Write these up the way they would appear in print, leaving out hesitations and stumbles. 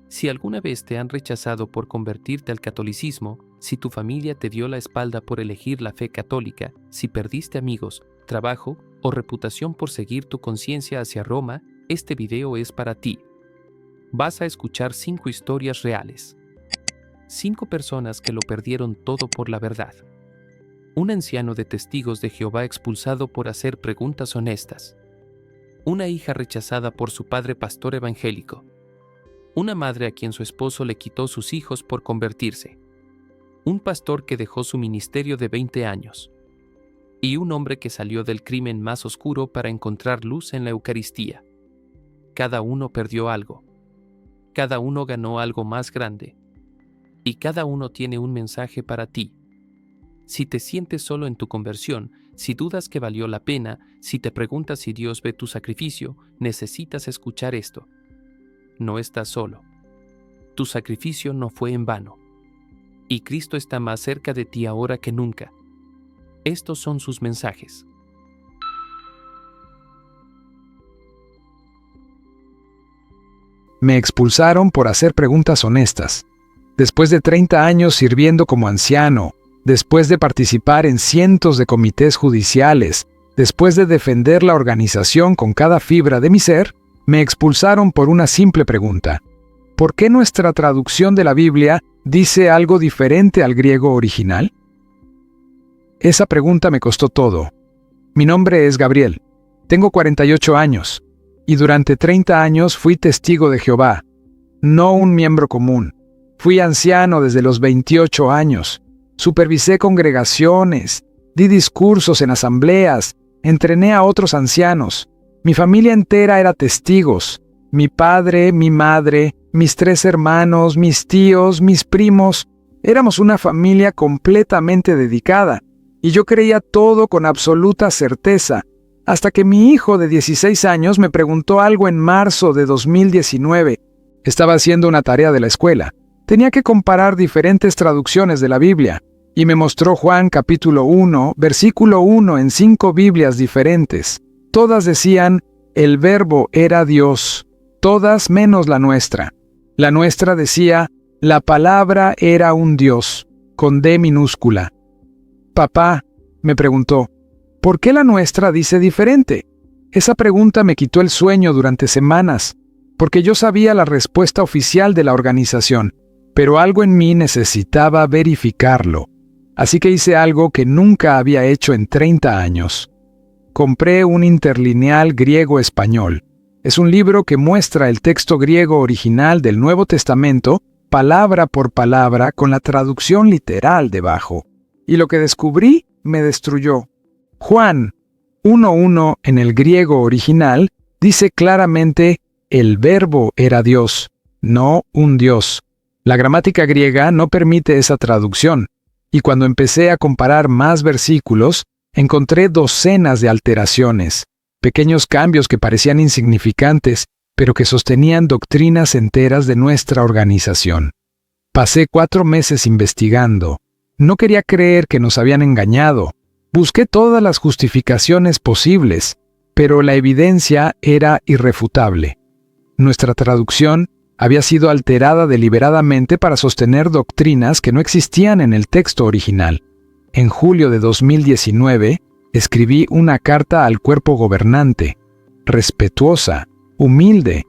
Si alguna vez te han rechazado por convertirte al catolicismo, si tu familia te dio la espalda por elegir la fe católica, si perdiste amigos, trabajo o reputación por seguir tu conciencia hacia Roma, este video es para ti. Vas a escuchar 5 historias reales. 5 personas que lo perdieron todo por la verdad. Un anciano de Testigos de Jehová expulsado por hacer preguntas honestas. Una hija rechazada por su padre pastor evangélico. Una madre a quien su esposo le quitó sus hijos por convertirse. Un pastor que dejó su ministerio de 20 años. Y un hombre que salió del crimen más oscuro para encontrar luz en la Eucaristía. Cada uno perdió algo. Cada uno ganó algo más grande. Y cada uno tiene un mensaje para ti. Si te sientes solo en tu conversión, si dudas que valió la pena, si te preguntas si Dios ve tu sacrificio, necesitas escuchar esto. No estás solo. Tu sacrificio no fue en vano. Y Cristo está más cerca de ti ahora que nunca. Estos son sus mensajes. Me expulsaron por hacer preguntas honestas. Después de 30 años sirviendo como anciano, después de participar en cientos de comités judiciales, después de defender la organización con cada fibra de mi ser, me expulsaron por una simple pregunta. ¿Por qué nuestra traducción de la Biblia dice algo diferente al griego original? Esa pregunta me costó todo. Mi nombre es Gabriel. Tengo 48 años. Y durante 30 años fui testigo de Jehová. No un miembro común. Fui anciano desde los 28 años. Supervisé congregaciones. Di discursos en asambleas. Entrené a otros ancianos. Mi familia entera era testigos. Mi padre, mi madre, mis 3 hermanos, mis tíos, mis primos. Éramos una familia completamente dedicada. Y yo creía todo con absoluta certeza, hasta que mi hijo de 16 años me preguntó algo en marzo de 2019. Estaba haciendo una tarea de la escuela. Tenía que comparar diferentes traducciones de la Biblia, y me mostró Juan capítulo 1, versículo 1 en 5 Biblias diferentes. Todas decían, el Verbo era Dios, todas menos la nuestra. La nuestra decía, la palabra era un Dios, con D minúscula. Papá, me preguntó, ¿por qué la nuestra dice diferente? Esa pregunta me quitó el sueño durante semanas, porque yo sabía la respuesta oficial de la organización, pero algo en mí necesitaba verificarlo. Así que hice algo que nunca había hecho en 30 años. Compré un interlineal griego-español. Es un libro que muestra el texto griego original del Nuevo Testamento, palabra por palabra, con la traducción literal debajo. Y lo que descubrí me destruyó. Juan 1:1 en el griego original dice claramente el Verbo era Dios, no un Dios. La gramática griega no permite esa traducción, y cuando empecé a comparar más versículos, encontré docenas de alteraciones, pequeños cambios que parecían insignificantes, pero que sostenían doctrinas enteras de nuestra organización. Pasé 4 meses investigando. No quería creer que nos habían engañado. Busqué todas las justificaciones posibles, pero la evidencia era irrefutable. Nuestra traducción había sido alterada deliberadamente para sostener doctrinas que no existían en el texto original. En julio de 2019, escribí una carta al cuerpo gobernante, respetuosa, humilde,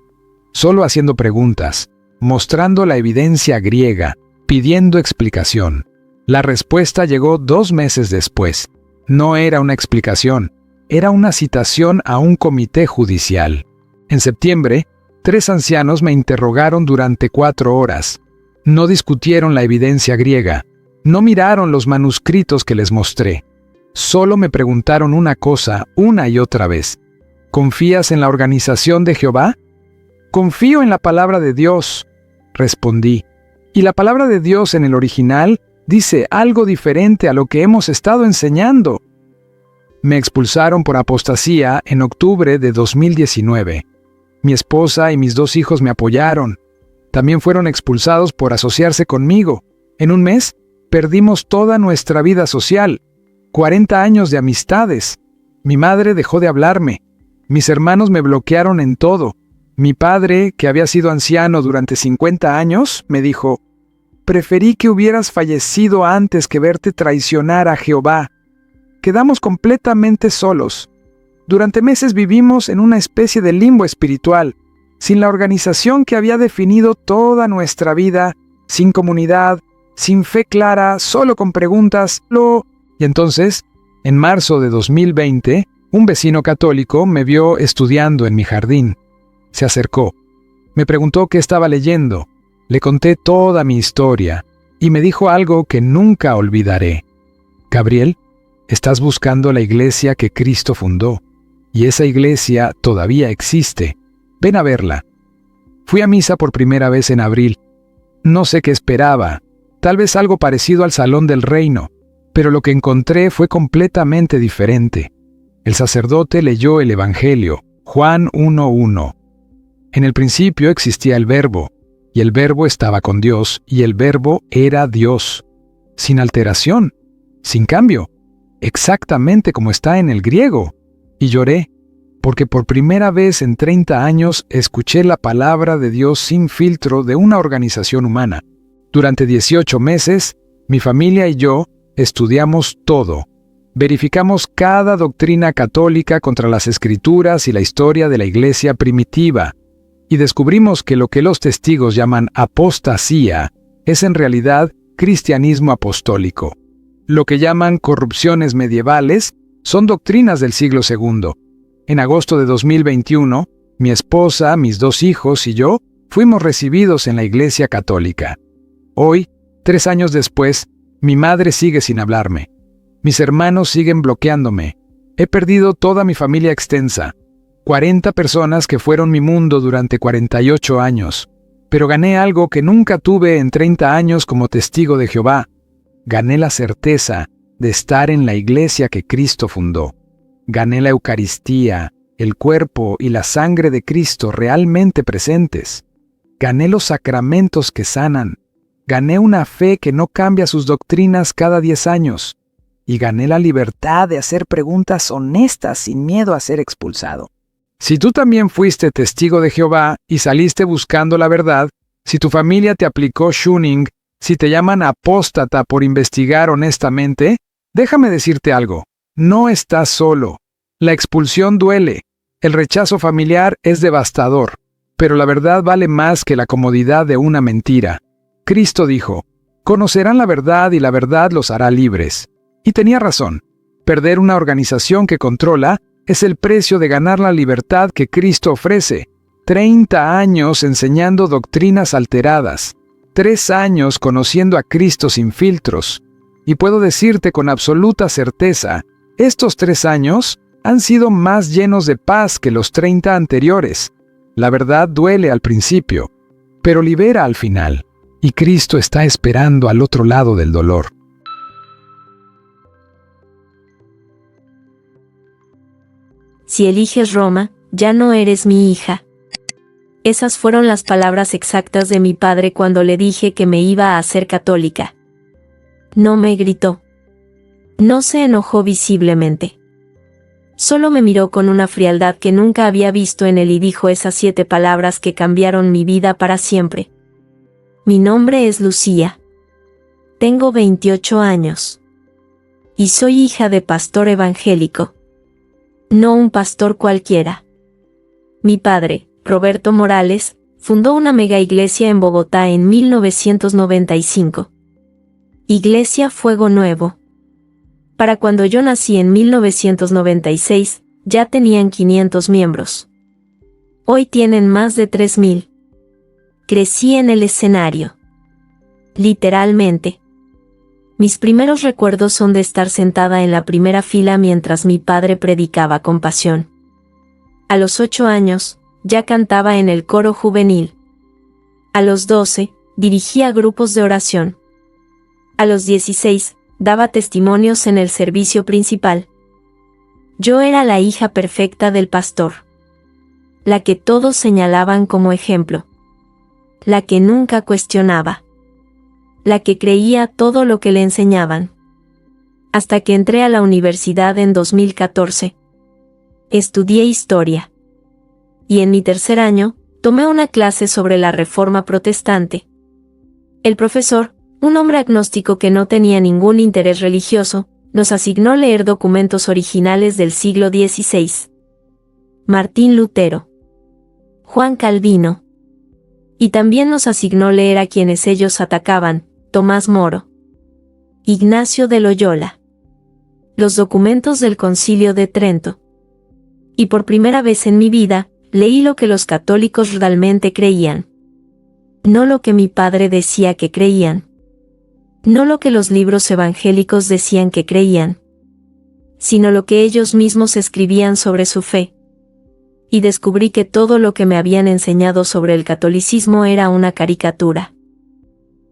solo haciendo preguntas, mostrando la evidencia griega, pidiendo explicación. La respuesta llegó 2 meses después. No era una explicación, era una citación a un comité judicial. En septiembre, 3 ancianos me interrogaron durante 4 horas. No discutieron la evidencia griega, no miraron los manuscritos que les mostré. Solo me preguntaron una cosa una y otra vez. ¿Confías en la organización de Jehová? Confío en la palabra de Dios, respondí. Y la palabra de Dios en el original dice algo diferente a lo que hemos estado enseñando. Me expulsaron por apostasía en octubre de 2019. Mi esposa y mis 2 hijos me apoyaron. También fueron expulsados por asociarse conmigo. En un mes, perdimos toda nuestra vida social. 40 años de amistades. Mi madre dejó de hablarme. Mis hermanos me bloquearon en todo. Mi padre, que había sido anciano durante 50 años, me dijo: «Preferí que hubieras fallecido antes que verte traicionar a Jehová». Quedamos completamente solos. Durante meses vivimos en una especie de limbo espiritual, sin la organización que había definido toda nuestra vida, sin comunidad, sin fe clara, solo con preguntas. Y entonces, en marzo de 2020, un vecino católico me vio estudiando en mi jardín. Se acercó. Me preguntó qué estaba leyendo. Le conté toda mi historia y me dijo algo que nunca olvidaré. «Gabriel, estás buscando la iglesia que Cristo fundó, y esa iglesia todavía existe. Ven a verla». Fui a misa por primera vez en abril. No sé qué esperaba, tal vez algo parecido al Salón del Reino, pero lo que encontré fue completamente diferente. El sacerdote leyó el Evangelio, Juan 1:1. En el principio existía el Verbo, y el Verbo estaba con Dios, y el Verbo era Dios. Sin alteración, sin cambio, exactamente como está en el griego. Y lloré, porque por primera vez en 30 años escuché la palabra de Dios sin filtro de una organización humana. Durante 18 meses, mi familia y yo estudiamos todo. Verificamos cada doctrina católica contra las Escrituras y la historia de la Iglesia primitiva, y descubrimos que lo que los testigos llaman apostasía es en realidad cristianismo apostólico. Lo que llaman corrupciones medievales son doctrinas del siglo II. En agosto de 2021, mi esposa, mis 2 hijos y yo fuimos recibidos en la Iglesia Católica. Hoy, 3 años después, mi madre sigue sin hablarme. Mis hermanos siguen bloqueándome. He perdido toda mi familia extensa. 40 personas que fueron mi mundo durante 48 años. Pero gané algo que nunca tuve en 30 años como testigo de Jehová. Gané la certeza de estar en la iglesia que Cristo fundó. Gané la Eucaristía, el cuerpo y la sangre de Cristo realmente presentes. Gané los sacramentos que sanan. Gané una fe que no cambia sus doctrinas cada 10 años. Y gané la libertad de hacer preguntas honestas sin miedo a ser expulsado. Si tú también fuiste testigo de Jehová y saliste buscando la verdad, si tu familia te aplicó shuning, si te llaman apóstata por investigar honestamente, déjame decirte algo. No estás solo. La expulsión duele. El rechazo familiar es devastador. Pero la verdad vale más que la comodidad de una mentira. Cristo dijo: «Conocerán la verdad y la verdad los hará libres». Y tenía razón. Perder una organización que controla es el precio de ganar la libertad que Cristo ofrece. 30 años enseñando doctrinas alteradas. 3 años conociendo a Cristo sin filtros. Y puedo decirte con absoluta certeza, estos 3 años han sido más llenos de paz que los 30 anteriores. La verdad duele al principio, pero libera al final. Y Cristo está esperando al otro lado del dolor. Si eliges Roma, ya no eres mi hija. Esas fueron las palabras exactas de mi padre cuando le dije que me iba a hacer católica. No me gritó. No se enojó visiblemente. Solo me miró con una frialdad que nunca había visto en él y dijo esas 7 palabras que cambiaron mi vida para siempre. Mi nombre es Lucía. Tengo 28 años. Y soy hija de pastor evangélico. No un pastor cualquiera. Mi padre, Roberto Morales, fundó una mega iglesia en Bogotá en 1995. Iglesia Fuego Nuevo. Para cuando yo nací en 1996, ya tenían 500 miembros. Hoy tienen más de 3,000. Crecí en el escenario. Literalmente. Mis primeros recuerdos son de estar sentada en la primera fila mientras mi padre predicaba con pasión. A los 8 años, ya cantaba en el coro juvenil. A los 12, dirigía grupos de oración. A los 16, daba testimonios en el servicio principal. Yo era la hija perfecta del pastor. La que todos señalaban como ejemplo. La que nunca cuestionaba. La que creía todo lo que le enseñaban. Hasta que entré a la universidad en 2014. Estudié historia. Y en mi tercer año, tomé una clase sobre la Reforma Protestante. El profesor, un hombre agnóstico que no tenía ningún interés religioso, nos asignó leer documentos originales del siglo XVI. Martín Lutero, Juan Calvino. Y también nos asignó leer a quienes ellos atacaban, Tomás Moro, Ignacio de Loyola, los documentos del Concilio de Trento. Y por primera vez en mi vida, leí lo que los católicos realmente creían. No lo que mi padre decía que creían. No lo que los libros evangélicos decían que creían, sino lo que ellos mismos escribían sobre su fe. Y descubrí que todo lo que me habían enseñado sobre el catolicismo era una caricatura.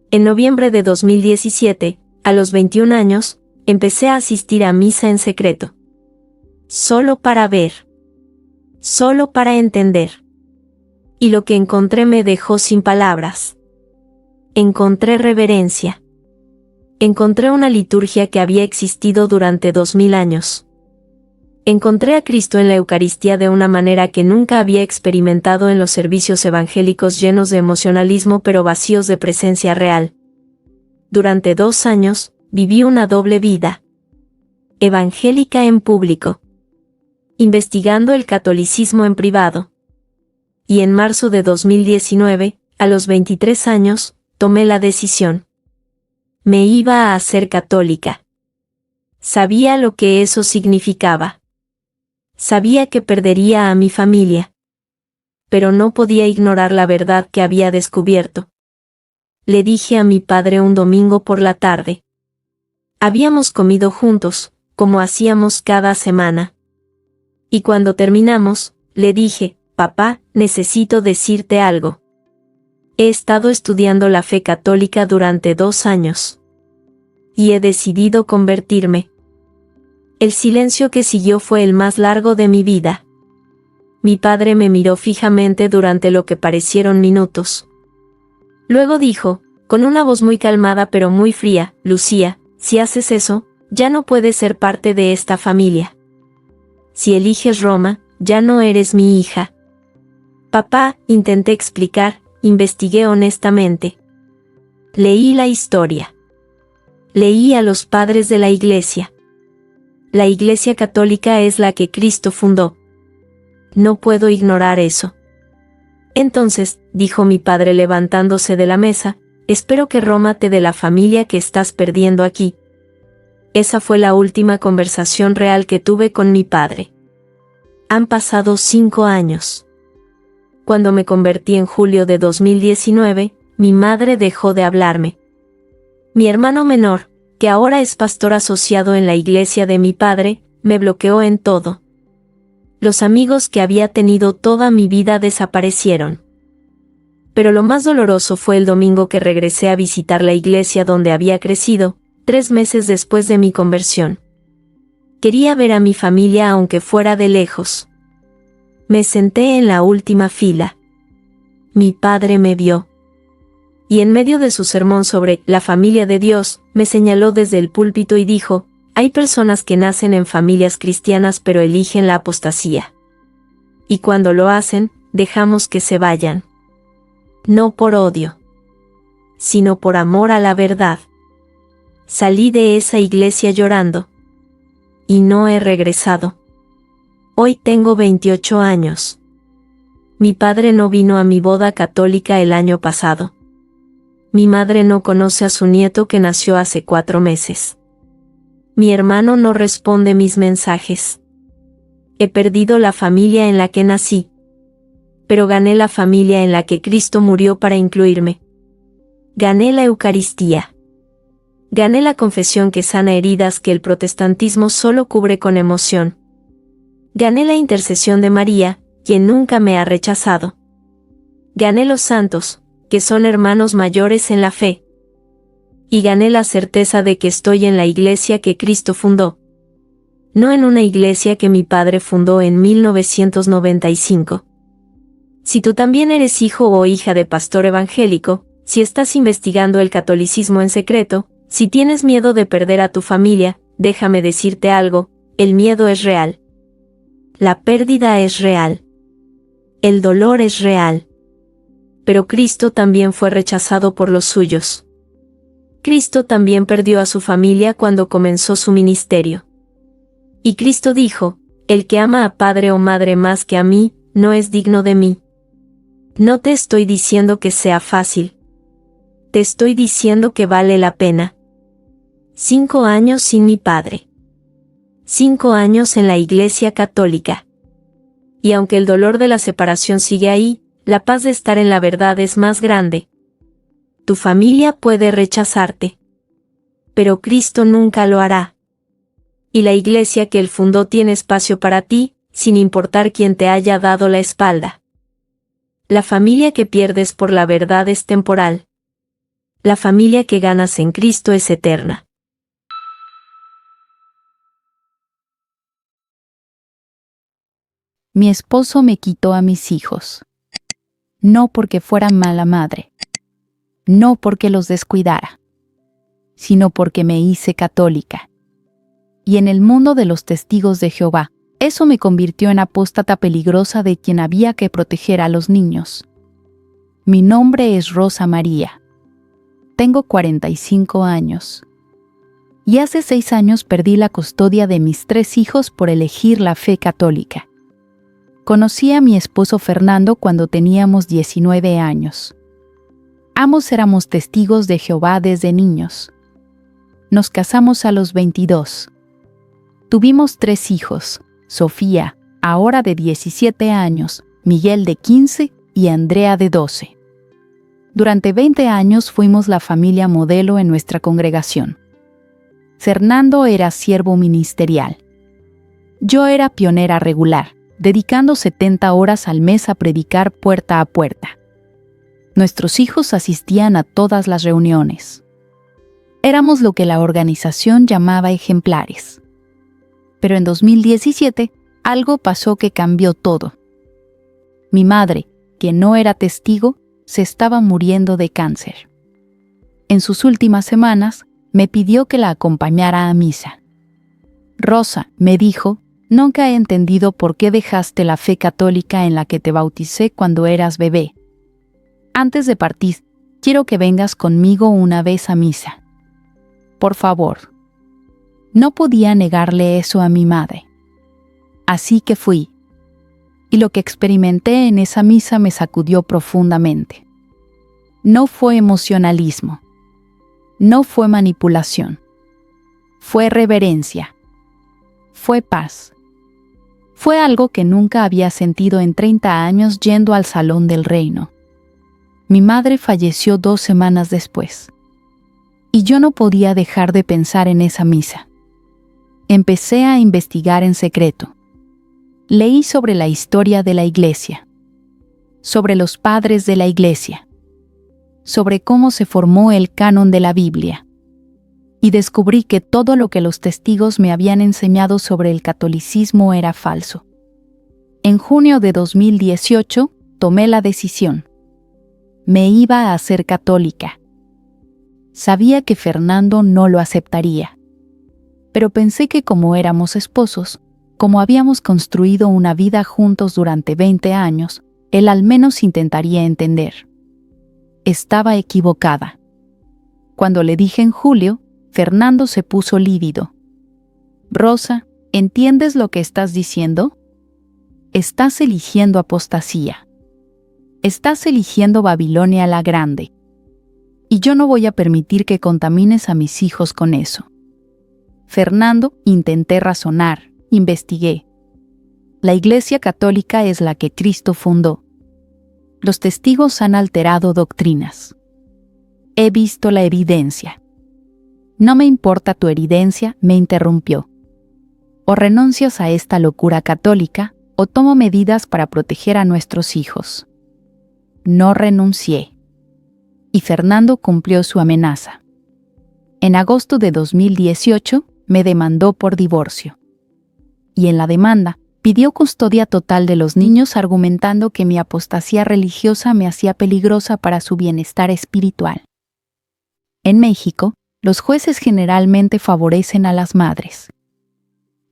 En noviembre de 2017, a los 21 años, empecé a asistir a misa en secreto. Solo para ver. Solo para entender. Y lo que encontré me dejó sin palabras. Encontré reverencia. Encontré una liturgia que había existido durante 2000 años. Encontré a Cristo en la Eucaristía de una manera que nunca había experimentado en los servicios evangélicos llenos de emocionalismo pero vacíos de presencia real. Durante 2 años, viví una doble vida. Evangélica en público. Investigando el catolicismo en privado. Y en marzo de 2019, a los 23 años, tomé la decisión. Me iba a hacer católica. Sabía lo que eso significaba. Sabía que perdería a mi familia. Pero no podía ignorar la verdad que había descubierto. Le dije a mi padre un domingo por la tarde. Habíamos comido juntos, como hacíamos cada semana. Y cuando terminamos, le dije, papá, necesito decirte algo. He estado estudiando la fe católica durante 2 años. Y he decidido convertirme. El silencio que siguió fue el más largo de mi vida. Mi padre me miró fijamente durante lo que parecieron minutos. Luego dijo, con una voz muy calmada pero muy fría, Lucía, si haces eso, ya no puedes ser parte de esta familia. Si eliges Roma, ya no eres mi hija. Papá, intenté explicar, investigué honestamente. Leí la historia. Leí a los padres de la Iglesia. La Iglesia católica es la que Cristo fundó. No puedo ignorar eso. Entonces, dijo mi padre levantándose de la mesa, espero que Roma te dé la familia que estás perdiendo aquí. Esa fue la última conversación real que tuve con mi padre. Han pasado 5 años. Cuando me convertí en julio de 2019, mi madre dejó de hablarme. Mi hermano menor, que ahora es pastor asociado en la iglesia de mi padre, me bloqueó en todo. Los amigos que había tenido toda mi vida desaparecieron. Pero lo más doloroso fue el domingo que regresé a visitar la iglesia donde había crecido, 3 meses después de mi conversión. Quería ver a mi familia aunque fuera de lejos. Me senté en la última fila. Mi padre me vio. Y en medio de su sermón sobre la familia de Dios, me señaló desde el púlpito y dijo, hay personas que nacen en familias cristianas pero eligen la apostasía. Y cuando lo hacen, dejamos que se vayan. No por odio, sino por amor a la verdad. Salí de esa iglesia llorando. Y no he regresado. Hoy tengo 28 años. Mi padre no vino a mi boda católica el año pasado. Mi madre no conoce a su nieto que nació hace 4 meses. Mi hermano no responde mis mensajes. He perdido la familia en la que nací. Pero gané la familia en la que Cristo murió para incluirme. Gané la Eucaristía. Gané la confesión que sana heridas que el protestantismo solo cubre con emoción. Gané la intercesión de María, quien nunca me ha rechazado. Gané los santos, que son hermanos mayores en la fe. Y gané la certeza de que estoy en la iglesia que Cristo fundó. No en una iglesia que mi padre fundó en 1995. Si tú también eres hijo o hija de pastor evangélico, si estás investigando el catolicismo en secreto, si tienes miedo de perder a tu familia, déjame decirte algo, el miedo es real. La pérdida es real. El dolor es real. pero Cristo también fue rechazado por los suyos. Cristo también perdió a su familia cuando comenzó su ministerio. Y Cristo dijo, el que ama a padre o madre más que a mí, no es digno de mí. No te estoy diciendo que sea fácil. Te estoy diciendo que vale la pena. 5 años sin mi padre. 5 años en la Iglesia Católica. Y aunque el dolor de la separación sigue ahí, la paz de estar en la verdad es más grande. Tu familia puede rechazarte, pero Cristo nunca lo hará. Y la iglesia que Él fundó tiene espacio para ti, sin importar quién te haya dado la espalda. La familia que pierdes por la verdad es temporal. La familia que ganas en Cristo es eterna. Mi esposo me quitó a mis hijos. No porque fuera mala madre. No porque los descuidara. Sino porque me hice católica. Y en el mundo de los testigos de Jehová, eso me convirtió en apóstata peligrosa de quien había que proteger a los niños. Mi nombre es Rosa María. Tengo 45 años. Y hace 6 años perdí la custodia de mis 3 hijos por elegir la fe católica. Conocí a mi esposo Fernando cuando teníamos 19 años. Ambos éramos testigos de Jehová desde niños. Nos casamos a los 22. Tuvimos 3 hijos, Sofía, ahora de 17 años, Miguel de 15 y Andrea de 12. Durante 20 años fuimos la familia modelo en nuestra congregación. Fernando era siervo ministerial. Yo era pionera regular, dedicando 70 horas al mes a predicar puerta a puerta. Nuestros hijos asistían a todas las reuniones. Éramos lo que la organización llamaba ejemplares. Pero en 2017, algo pasó que cambió todo. Mi madre, que no era testigo, se estaba muriendo de cáncer. En sus últimas semanas, me pidió que la acompañara a misa. Rosa, me dijo, nunca he entendido por qué dejaste la fe católica en la que te bauticé cuando eras bebé. Antes de partir, quiero que vengas conmigo una vez a misa. Por favor. No podía negarle eso a mi madre. Así que fui. Y lo que experimenté en esa misa me sacudió profundamente. No fue emocionalismo. No fue manipulación. Fue reverencia. Fue paz. Fue algo que nunca había sentido en 30 años yendo al Salón del Reino. Mi madre falleció 2 semanas después. Y yo no podía dejar de pensar en esa misa. Empecé a investigar en secreto. Leí sobre la historia de la Iglesia, sobre los padres de la Iglesia, sobre cómo se formó el canon de la Biblia, y descubrí que todo lo que los testigos me habían enseñado sobre el catolicismo era falso. En junio de 2018, tomé la decisión. Me iba a hacer católica. Sabía que Fernando no lo aceptaría, pero pensé que como éramos esposos, como habíamos construido una vida juntos durante 20 años, él al menos intentaría entender. Estaba equivocada. Cuando le dije en julio, Fernando se puso lívido. Rosa, ¿entiendes lo que estás diciendo? Estás eligiendo apostasía. Estás eligiendo Babilonia la Grande. Y yo no voy a permitir que contamines a mis hijos con eso. Fernando, intenté razonar. Investigué. La Iglesia Católica es la que Cristo fundó. Los testigos han alterado doctrinas. He visto la evidencia. No me importa tu evidencia, me interrumpió. O renuncias a esta locura católica, o tomo medidas para proteger a nuestros hijos. No renuncié. Y Fernando cumplió su amenaza. En agosto de 2018, me demandó por divorcio. Y en la demanda, pidió custodia total de los niños argumentando que mi apostasía religiosa me hacía peligrosa para su bienestar espiritual. En México, los jueces generalmente favorecen a las madres.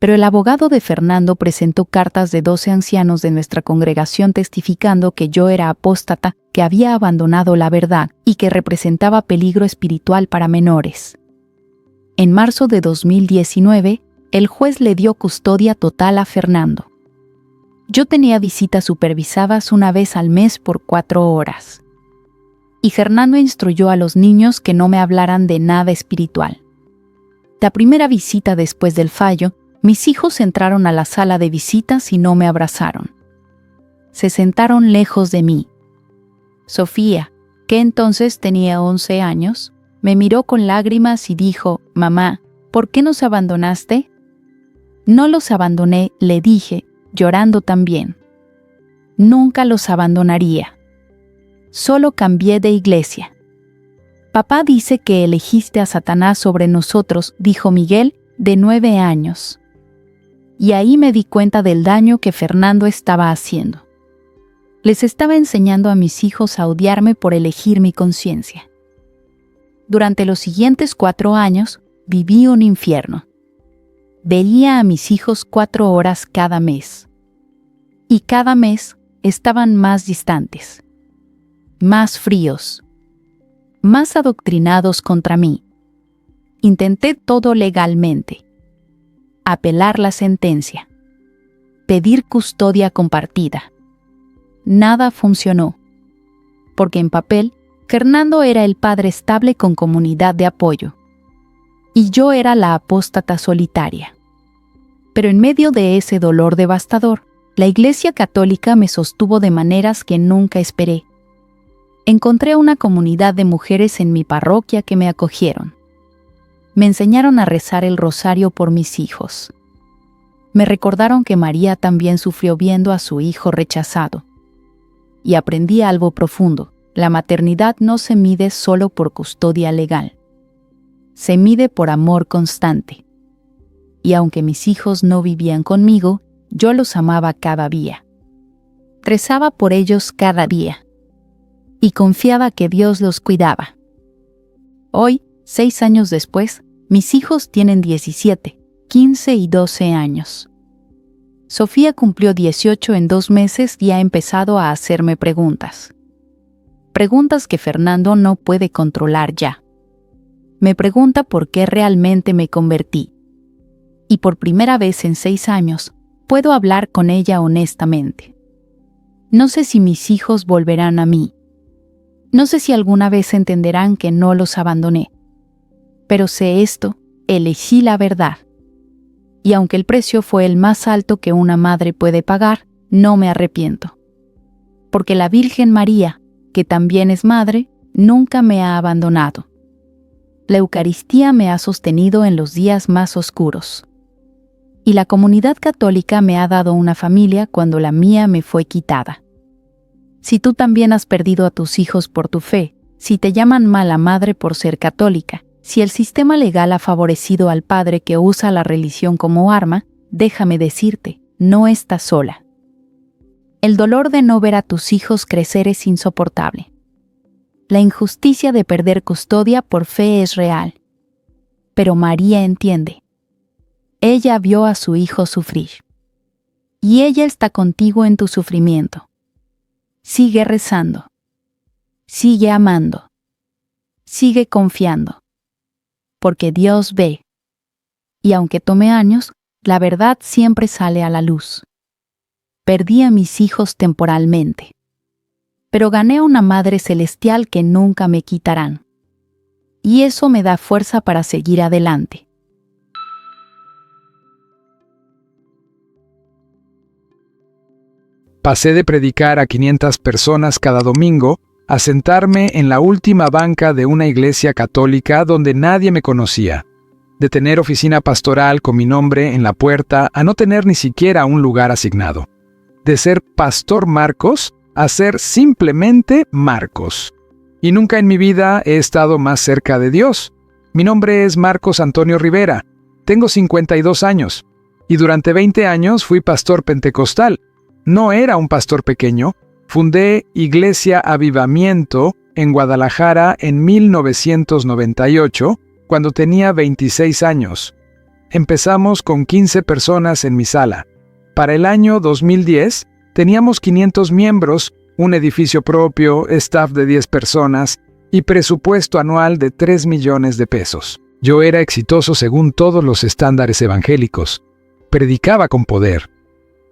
Pero el abogado de Fernando presentó cartas de 12 ancianos de nuestra congregación testificando que yo era apóstata, que había abandonado la verdad y que representaba peligro espiritual para menores. En marzo de 2019, el juez le dio custodia total a Fernando. Yo tenía visitas supervisadas una vez al mes por 4 horas. Y Fernando instruyó a los niños que no me hablaran de nada espiritual. La primera visita después del fallo, mis hijos entraron a la sala de visitas y no me abrazaron. Se sentaron lejos de mí. Sofía, que entonces tenía 11 años, me miró con lágrimas y dijo: «Mamá, ¿por qué nos abandonaste?» «No los abandoné», le dije, llorando también. «Nunca los abandonaría. Solo cambié de iglesia». «Papá dice que elegiste a Satanás sobre nosotros», dijo Miguel, de 9 años. Y ahí me di cuenta del daño que Fernando estaba haciendo. Les estaba enseñando a mis hijos a odiarme por elegir mi conciencia. Durante los siguientes 4 años, viví un infierno. Veía a mis hijos 4 horas cada mes. Y cada mes estaban más distantes, más fríos, más adoctrinados contra mí. Intenté todo legalmente. Apelar la sentencia. Pedir custodia compartida. Nada funcionó. Porque en papel, Fernando era el padre estable con comunidad de apoyo. Y yo era la apóstata solitaria. Pero en medio de ese dolor devastador, la Iglesia Católica me sostuvo de maneras que nunca esperé. Encontré una comunidad de mujeres en mi parroquia que me acogieron. Me enseñaron a rezar el rosario por mis hijos. Me recordaron que María también sufrió viendo a su hijo rechazado. Y aprendí algo profundo: la maternidad no se mide solo por custodia legal. Se mide por amor constante. Y aunque mis hijos no vivían conmigo, yo los amaba cada día. Rezaba por ellos cada día. Y confiaba que Dios los cuidaba. Hoy, 6 años después, mis hijos tienen 17, 15 y 12 años. Sofía cumplió 18 en 2 meses y ha empezado a hacerme preguntas. Preguntas que Fernando no puede controlar ya. Me pregunta por qué realmente me convertí. Y por primera vez en 6 años, puedo hablar con ella honestamente. No sé si mis hijos volverán a mí. No sé si alguna vez entenderán que no los abandoné. Pero sé esto: elegí la verdad. Y aunque el precio fue el más alto que una madre puede pagar, no me arrepiento. Porque la Virgen María, que también es madre, nunca me ha abandonado. La Eucaristía me ha sostenido en los días más oscuros. Y la comunidad católica me ha dado una familia cuando la mía me fue quitada. Si tú también has perdido a tus hijos por tu fe, si te llaman mala madre por ser católica, si el sistema legal ha favorecido al padre que usa la religión como arma, déjame decirte, no estás sola. El dolor de no ver a tus hijos crecer es insoportable. La injusticia de perder custodia por fe es real. Pero María entiende. Ella vio a su hijo sufrir. Y ella está contigo en tu sufrimiento. Sigue rezando. Sigue amando. Sigue confiando. Porque Dios ve. Y aunque tome años, la verdad siempre sale a la luz. Perdí a mis hijos temporalmente. Pero gané a una Madre Celestial que nunca me quitarán. Y eso me da fuerza para seguir adelante. Pasé de predicar a 500 personas cada domingo a sentarme en la última banca de una iglesia católica donde nadie me conocía, de tener oficina pastoral con mi nombre en la puerta a no tener ni siquiera un lugar asignado, de ser Pastor Marcos a ser simplemente Marcos. Y nunca en mi vida he estado más cerca de Dios. Mi nombre es Marcos Antonio Rivera, tengo 52 años, y durante 20 años fui pastor pentecostal. No era un pastor pequeño. Fundé Iglesia Avivamiento en Guadalajara en 1998, cuando tenía 26 años. Empezamos con 15 personas en mi sala. Para el año 2010, teníamos 500 miembros, un edificio propio, staff de 10 personas y presupuesto anual de 3 millones de pesos. Yo era exitoso según todos los estándares evangélicos. Predicaba con poder.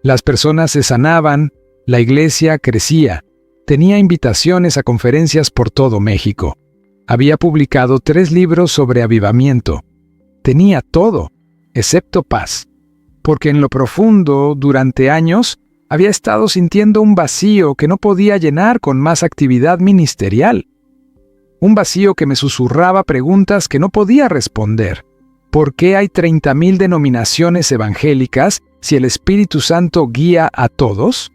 Las personas se sanaban, la iglesia crecía. Tenía invitaciones a conferencias por todo México. Había publicado 3 libros sobre avivamiento. Tenía todo, excepto paz. Porque en lo profundo, durante años, había estado sintiendo un vacío que no podía llenar con más actividad ministerial. Un vacío que me susurraba preguntas que no podía responder. ¿Por qué hay 30,000 denominaciones evangélicas si el Espíritu Santo guía a todos?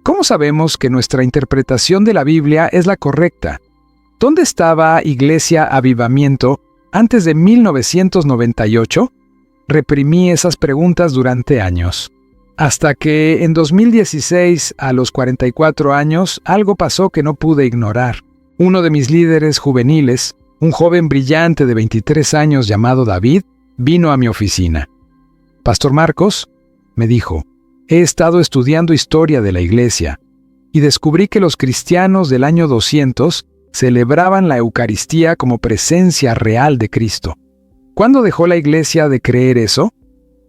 ¿Cómo sabemos que nuestra interpretación de la Biblia es la correcta? ¿Dónde estaba Iglesia Avivamiento antes de 1998? Reprimí esas preguntas durante años. Hasta que en 2016, a los 44 años, algo pasó que no pude ignorar. Uno de mis líderes juveniles, un joven brillante de 23 años llamado David, vino a mi oficina. «Pastor Marcos», me dijo, «he estado estudiando historia de la iglesia y descubrí que los cristianos del año 200 celebraban la Eucaristía como presencia real de Cristo. ¿Cuándo dejó la iglesia de creer eso?»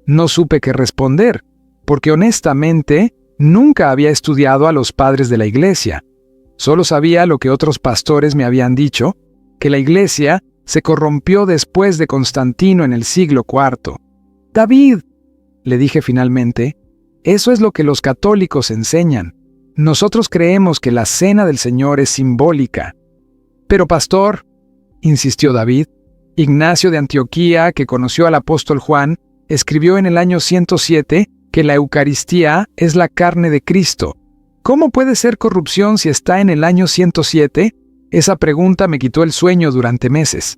No supe qué responder, porque honestamente nunca había estudiado a los padres de la iglesia. Solo sabía lo que otros pastores me habían dicho, que la iglesia se corrompió después de Constantino en el siglo IV. «David», le dije finalmente, «eso es lo que los católicos enseñan. Nosotros creemos que la cena del Señor es simbólica». «Pero pastor», insistió David, «Ignacio de Antioquía, que conoció al apóstol Juan, escribió en el año 107 que la Eucaristía es la carne de Cristo. ¿Cómo puede ser corrupción si está en el año 107? Esa pregunta me quitó el sueño durante meses.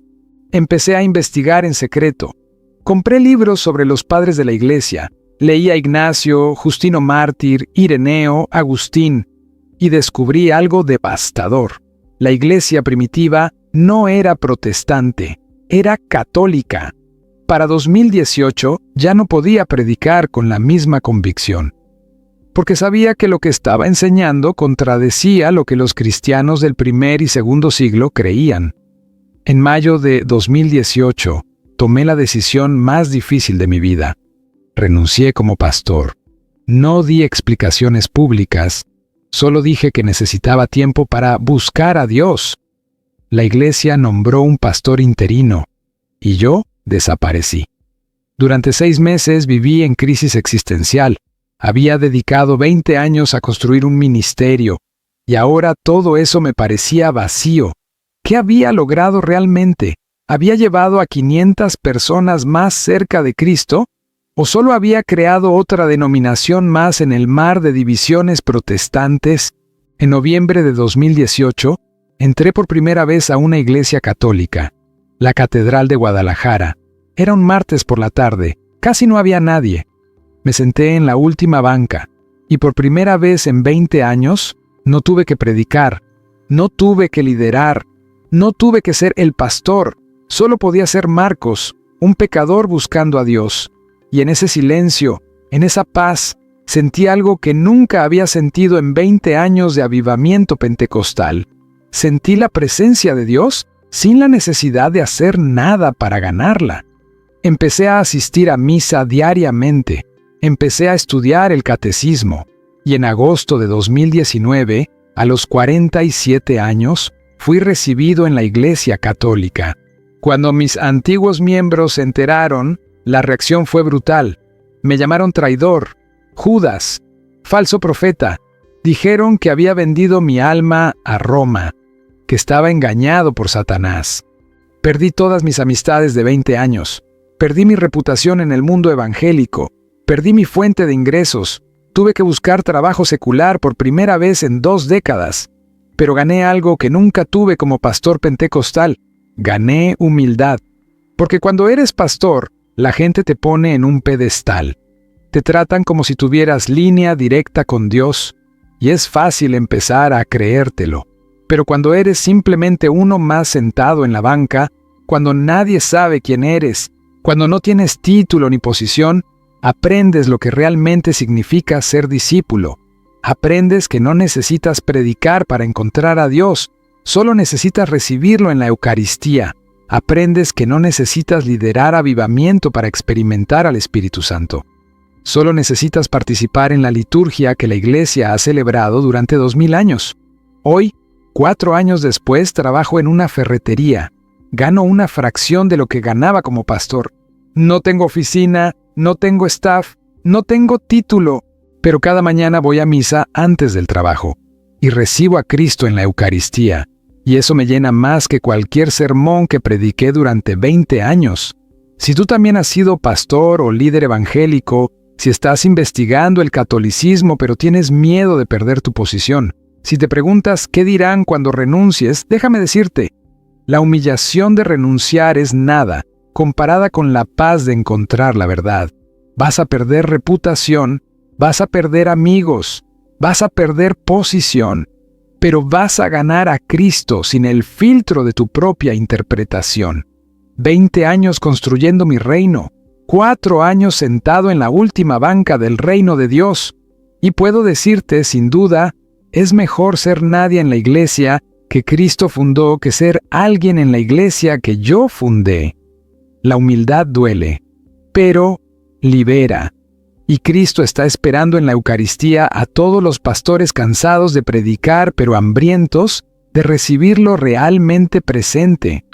Empecé a investigar en secreto. Compré libros sobre los padres de la iglesia. Leí a Ignacio, Justino Mártir, Ireneo, Agustín, y descubrí algo devastador. La iglesia primitiva no era protestante, era católica. Para 2018 ya no podía predicar con la misma convicción, porque sabía que lo que estaba enseñando contradecía lo que los cristianos del primer y segundo siglo creían. En mayo de 2018 tomé la decisión más difícil de mi vida. Renuncié como pastor. No di explicaciones públicas, solo dije que necesitaba tiempo para buscar a Dios. La iglesia nombró un pastor interino, y yo desaparecí. Durante 6 meses viví en crisis existencial. Había dedicado 20 años a construir un ministerio, y ahora todo eso me parecía vacío. ¿Qué había logrado realmente? ¿Había llevado a 500 personas más cerca de Cristo? ¿O solo había creado otra denominación más en el mar de divisiones protestantes? En noviembre de 2018, entré por primera vez a una iglesia católica, la Catedral de Guadalajara. Era un martes por la tarde, casi no había nadie. Me senté en la última banca, y por primera vez en 20 años, no tuve que predicar, no tuve que liderar, no tuve que ser el pastor, solo podía ser Marcos, un pecador buscando a Dios. Y en ese silencio, en esa paz, sentí algo que nunca había sentido en 20 años de avivamiento pentecostal. Sentí la presencia de Dios sin la necesidad de hacer nada para ganarla. Empecé a asistir a misa diariamente. Empecé a estudiar el catecismo. Y en agosto de 2019, a los 47 años, fui recibido en la Iglesia Católica. Cuando mis antiguos miembros se enteraron, la reacción fue brutal. Me llamaron traidor, Judas, falso profeta. Dijeron que había vendido mi alma a Roma, que estaba engañado por Satanás. Perdí todas mis amistades de 20 años. Perdí mi reputación en el mundo evangélico. Perdí mi fuente de ingresos. Tuve que buscar trabajo secular por primera vez en 2 décadas. Pero gané algo que nunca tuve como pastor pentecostal. Gané humildad. Porque cuando eres pastor, la gente te pone en un pedestal. Te tratan como si tuvieras línea directa con Dios, y es fácil empezar a creértelo. Pero cuando eres simplemente uno más sentado en la banca, cuando nadie sabe quién eres, Cuando no tienes título ni posición, aprendes lo que realmente significa ser discípulo. Aprendes que no necesitas predicar para encontrar a Dios, solo necesitas recibirlo en la Eucaristía. Aprendes que no necesitas liderar avivamiento para experimentar al Espíritu Santo. Solo necesitas participar en la liturgia que la Iglesia ha celebrado durante 2000 años. Hoy, 4 años después, trabajo en una ferretería. Gano una fracción de lo que ganaba como pastor. No tengo oficina, no tengo staff, no tengo título, pero cada mañana voy a misa antes del trabajo y recibo a Cristo en la Eucaristía. Y eso me llena más que cualquier sermón que prediqué durante 20 años. Si tú también has sido pastor o líder evangélico, si estás investigando el catolicismo pero tienes miedo de perder tu posición, si te preguntas qué dirán cuando renuncies, déjame decirte, la humillación de renunciar es nada comparada con la paz de encontrar la verdad. Vas a perder reputación, vas a perder amigos, vas a perder posición, pero vas a ganar a Cristo sin el filtro de tu propia interpretación. 20 años construyendo mi reino, 4 años sentado en la última banca del reino de Dios. Y puedo decirte, sin duda, es mejor ser nadie en la iglesia que Cristo fundó que ser alguien en la iglesia que yo fundé. La humildad duele, pero libera. Y Cristo está esperando en la Eucaristía a todos los pastores cansados de predicar pero hambrientos de recibirlo realmente presente.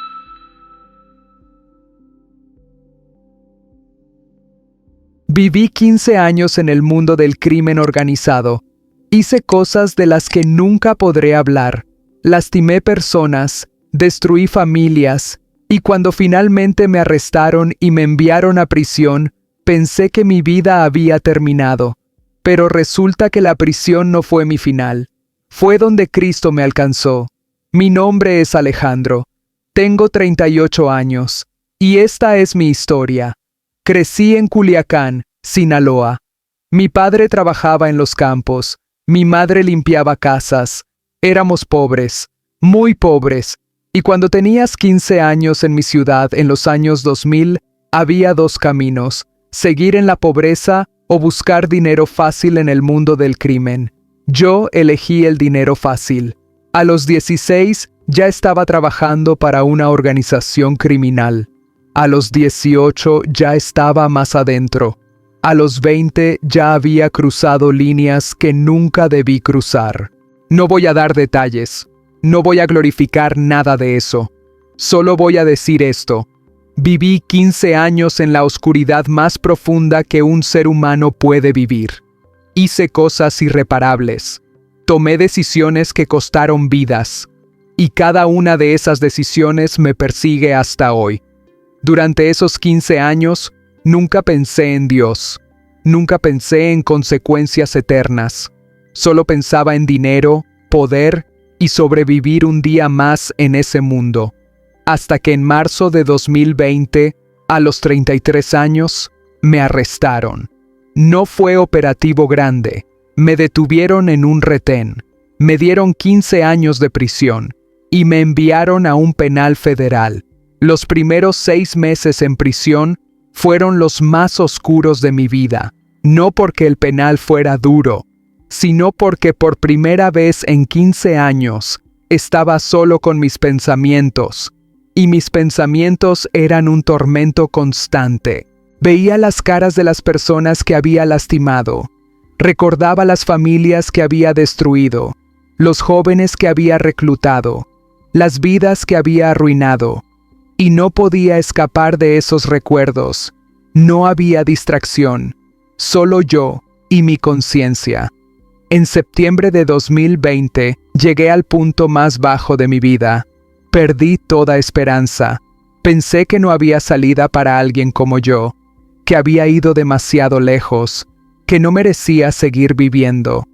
Viví 15 años en el mundo del crimen organizado. Hice cosas de las que nunca podré hablar. Lastimé personas, destruí familias, y cuando finalmente me arrestaron y me enviaron a prisión, pensé que mi vida había terminado, pero resulta que la prisión no fue mi final. Fue donde Cristo me alcanzó. Mi nombre es Alejandro. Tengo 38 años, y esta es mi historia. Crecí en Culiacán, Sinaloa. Mi padre trabajaba en los campos, mi madre limpiaba casas. Éramos pobres, muy pobres, y cuando tenías 15 años en mi ciudad en los años 2000, había 2 caminos: seguir en la pobreza o buscar dinero fácil en el mundo del crimen. Yo elegí el dinero fácil. A los 16 ya estaba trabajando para una organización criminal. A los 18 ya estaba más adentro. A los 20 ya había cruzado líneas que nunca debí cruzar. No voy a dar detalles. No voy a glorificar nada de eso. Solo voy a decir esto. Viví 15 años en la oscuridad más profunda que un ser humano puede vivir. Hice cosas irreparables. Tomé decisiones que costaron vidas. Y cada una de esas decisiones me persigue hasta hoy. Durante esos 15 años, nunca pensé en Dios. Nunca pensé en consecuencias eternas. Solo pensaba en dinero, poder y sobrevivir un día más en ese mundo. Hasta que en marzo de 2020, a los 33 años, me arrestaron. No fue operativo grande. Me detuvieron en un retén. Me dieron 15 años de prisión y me enviaron a un penal federal. Los primeros 6 meses en prisión fueron los más oscuros de mi vida, no porque el penal fuera duro, sino porque por primera vez en 15 años estaba solo con mis pensamientos, y mis pensamientos eran un tormento constante. Veía las caras de las personas que había lastimado, recordaba las familias que había destruido, los jóvenes que había reclutado, las vidas que había arruinado, y no podía escapar de esos recuerdos. No había distracción, solo yo y mi conciencia. En septiembre de 2020 llegué al punto más bajo de mi vida. Perdí toda esperanza. Pensé que no había salida para alguien como yo, que había ido demasiado lejos, que no merecía seguir viviendo.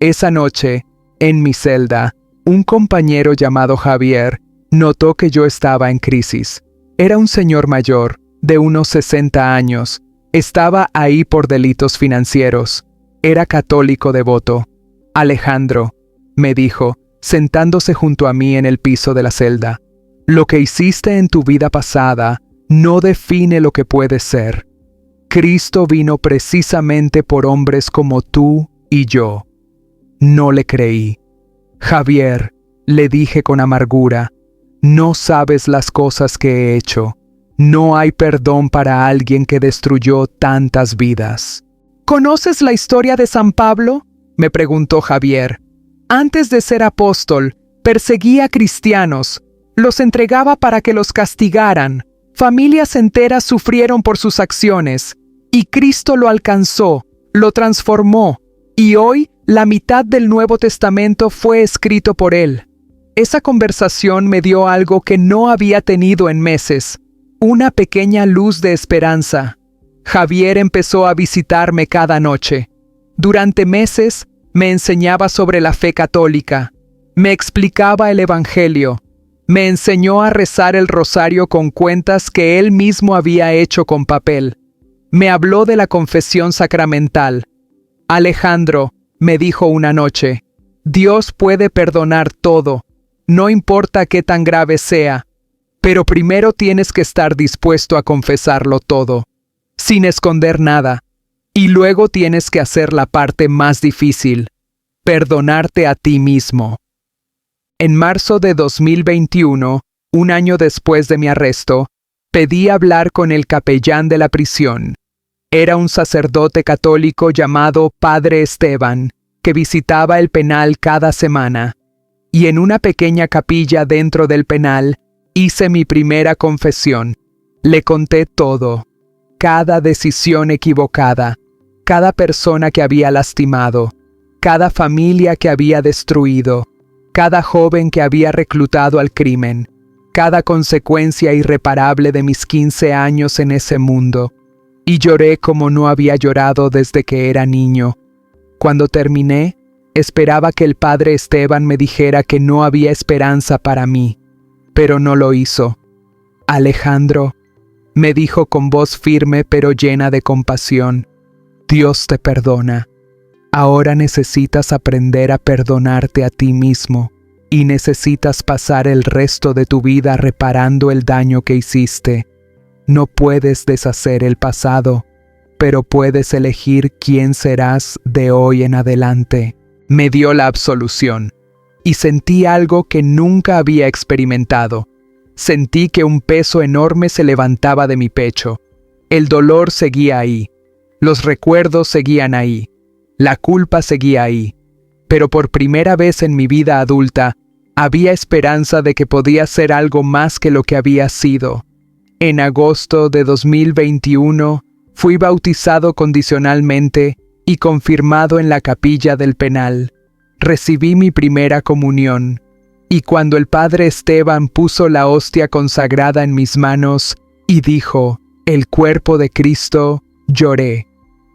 Esa noche, en mi celda, un compañero llamado Javier notó que yo estaba en crisis. Era un señor mayor, de unos 60 años. Estaba ahí por delitos financieros. Era católico devoto. Alejandro, me dijo, sentándose junto a mí en el piso de la celda, lo que hiciste en tu vida pasada no define lo que puede ser. Cristo vino precisamente por hombres como tú y yo. No le creí. Javier, le dije con amargura, no sabes las cosas que he hecho. No hay perdón para alguien que destruyó tantas vidas. ¿Conoces la historia de San Pablo?, me preguntó Javier. Antes de ser apóstol, perseguía a cristianos, los entregaba para que los castigaran. Familias enteras sufrieron por sus acciones, y Cristo lo alcanzó, lo transformó, y hoy la mitad del Nuevo Testamento fue escrito por él. Esa conversación me dio algo que no había tenido en meses, una pequeña luz de esperanza. Javier empezó a visitarme cada noche. Durante meses me enseñaba sobre la fe católica, me explicaba el Evangelio, me enseñó a rezar el rosario con cuentas que él mismo había hecho con papel. Me habló de la confesión sacramental. Alejandro, me dijo una noche, Dios puede perdonar todo, no importa qué tan grave sea, pero primero tienes que estar dispuesto a confesarlo todo, sin esconder nada, y luego tienes que hacer la parte más difícil, perdonarte a ti mismo. En marzo de 2021, un año después de mi arresto, pedí hablar con el capellán de la prisión. Era un sacerdote católico llamado Padre Esteban, que visitaba el penal cada semana. Y en una pequeña capilla dentro del penal, hice mi primera confesión. Le conté todo, cada decisión equivocada, cada persona que había lastimado, cada familia que había destruido, cada joven que había reclutado al crimen, cada consecuencia irreparable de mis 15 años en ese mundo. Y lloré como no había llorado desde que era niño. Cuando terminé, esperaba que el Padre Esteban me dijera que no había esperanza para mí, pero no lo hizo. Alejandro, me dijo con voz firme pero llena de compasión, Dios te perdona. Ahora necesitas aprender a perdonarte a ti mismo y necesitas pasar el resto de tu vida reparando el daño que hiciste. No puedes deshacer el pasado, pero puedes elegir quién serás de hoy en adelante. Me dio la absolución y sentí algo que nunca había experimentado. Sentí que un peso enorme se levantaba de mi pecho. El dolor seguía ahí, los recuerdos seguían ahí, la culpa seguía ahí, pero por primera vez en mi vida adulta, había esperanza de que podía ser algo más que lo que había sido. En agosto de 2021, fui bautizado condicionalmente y confirmado en la capilla del penal. Recibí mi primera comunión, y cuando el Padre Esteban puso la hostia consagrada en mis manos y dijo, el cuerpo de Cristo, lloré,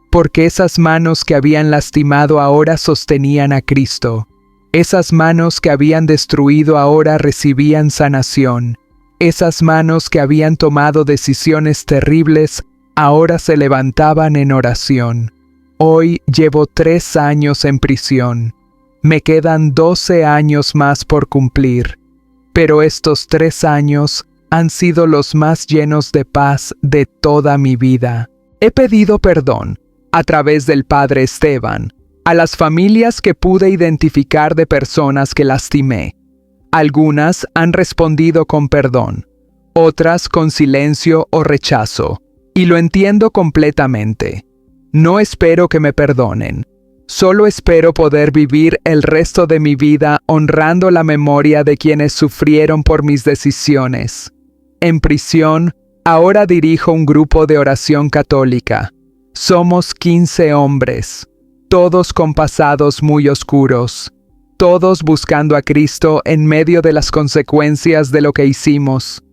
porque esas manos que habían lastimado ahora sostenían a Cristo. Esas manos que habían destruido ahora recibían sanación. Esas manos que habían tomado decisiones terribles ahora se levantaban en oración. Hoy llevo 3 años en prisión. Me quedan 12 años más por cumplir, pero estos 3 años han sido los más llenos de paz de toda mi vida. He pedido perdón, a través del Padre Esteban, a las familias que pude identificar de personas que lastimé. Algunas han respondido con perdón, otras con silencio o rechazo, y lo entiendo completamente. No espero que me perdonen. Solo espero poder vivir el resto de mi vida honrando la memoria de quienes sufrieron por mis decisiones. En prisión, ahora dirijo un grupo de oración católica. Somos 15 hombres, todos con pasados muy oscuros, todos buscando a Cristo en medio de las consecuencias de lo que hicimos.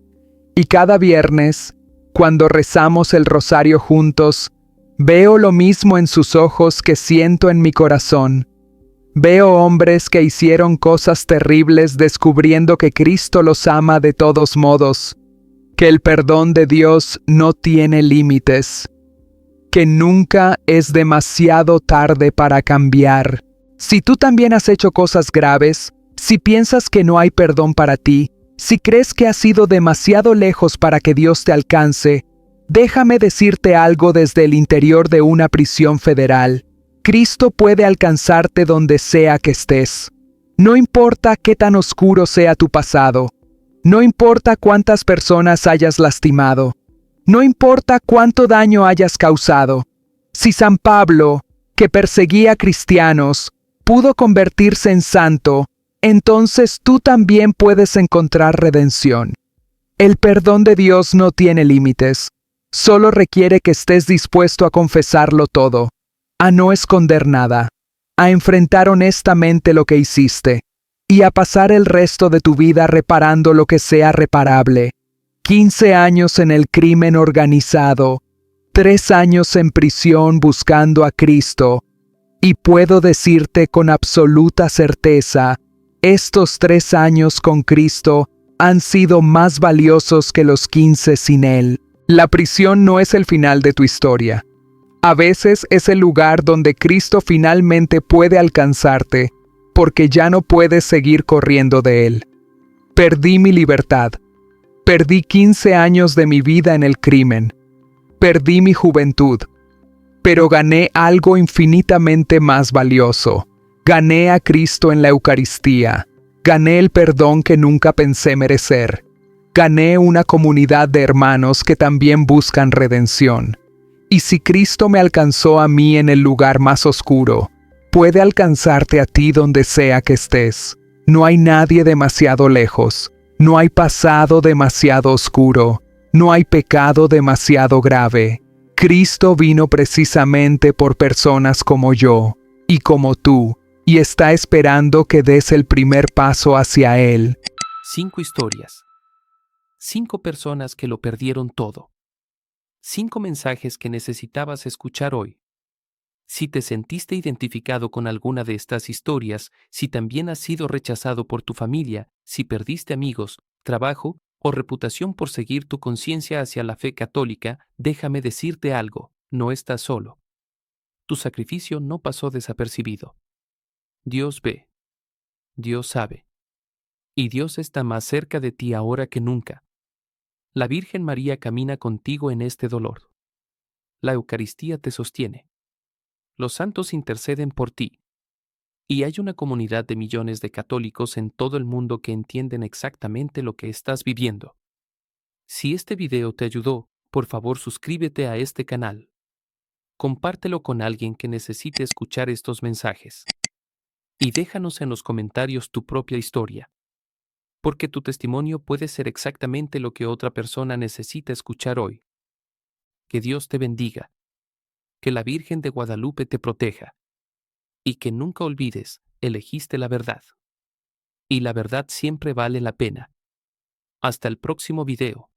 Y cada viernes, cuando rezamos el rosario juntos, veo lo mismo en sus ojos que siento en mi corazón. Veo hombres que hicieron cosas terribles descubriendo que Cristo los ama de todos modos, que el perdón de Dios no tiene límites, que nunca es demasiado tarde para cambiar. Si tú también has hecho cosas graves, si piensas que no hay perdón para ti, Si crees que has ido demasiado lejos para que Dios te alcance, déjame decirte algo desde el interior de una prisión federal. Cristo puede alcanzarte donde sea que estés. No importa qué tan oscuro sea tu pasado. No importa cuántas personas hayas lastimado. No importa cuánto daño hayas causado. Si San Pablo, que perseguía a cristianos, pudo convertirse en santo, entonces tú también puedes encontrar redención. El perdón de Dios no tiene límites. Solo requiere que estés dispuesto a confesarlo todo, a no esconder nada, a enfrentar honestamente lo que hiciste, y a pasar el resto de tu vida reparando lo que sea reparable. 15 años en el crimen organizado, 3 años en prisión buscando a Cristo, y puedo decirte con absoluta certeza, estos 3 años con Cristo han sido más valiosos que los 15 sin Él. La prisión no es el final de tu historia. A veces es el lugar donde Cristo finalmente puede alcanzarte, porque ya no puedes seguir corriendo de Él. Perdí mi libertad. Perdí 15 años de mi vida en el crimen. Perdí mi juventud. Pero gané algo infinitamente más valioso. Gané a Cristo en la Eucaristía. Gané el perdón que nunca pensé merecer. Gané una comunidad de hermanos que también buscan redención. Y si Cristo me alcanzó a mí en el lugar más oscuro, puede alcanzarte a ti donde sea que estés. No hay nadie demasiado lejos. No hay pasado demasiado oscuro. No hay pecado demasiado grave. Cristo vino precisamente por personas como yo y como tú, y está esperando que des el primer paso hacia Él. 5 historias. 5 personas que lo perdieron todo. 5 mensajes que necesitabas escuchar hoy. Si te sentiste identificado con alguna de estas historias, si también has sido rechazado por tu familia, si perdiste amigos, trabajo o reputación por seguir tu conciencia hacia la fe católica, déjame decirte algo, no estás solo. Tu sacrificio no pasó desapercibido. Dios ve. Dios sabe. Y Dios está más cerca de ti ahora que nunca. La Virgen María camina contigo en este dolor. La Eucaristía te sostiene. Los santos interceden por ti. Y hay una comunidad de millones de católicos en todo el mundo que entienden exactamente lo que estás viviendo. Si este video te ayudó, por favor suscríbete a este canal. Compártelo con alguien que necesite escuchar estos mensajes. Y déjanos en los comentarios tu propia historia. Porque tu testimonio puede ser exactamente lo que otra persona necesita escuchar hoy. Que Dios te bendiga. Que la Virgen de Guadalupe te proteja. Y que nunca olvides, elegiste la verdad. Y la verdad siempre vale la pena. Hasta el próximo video.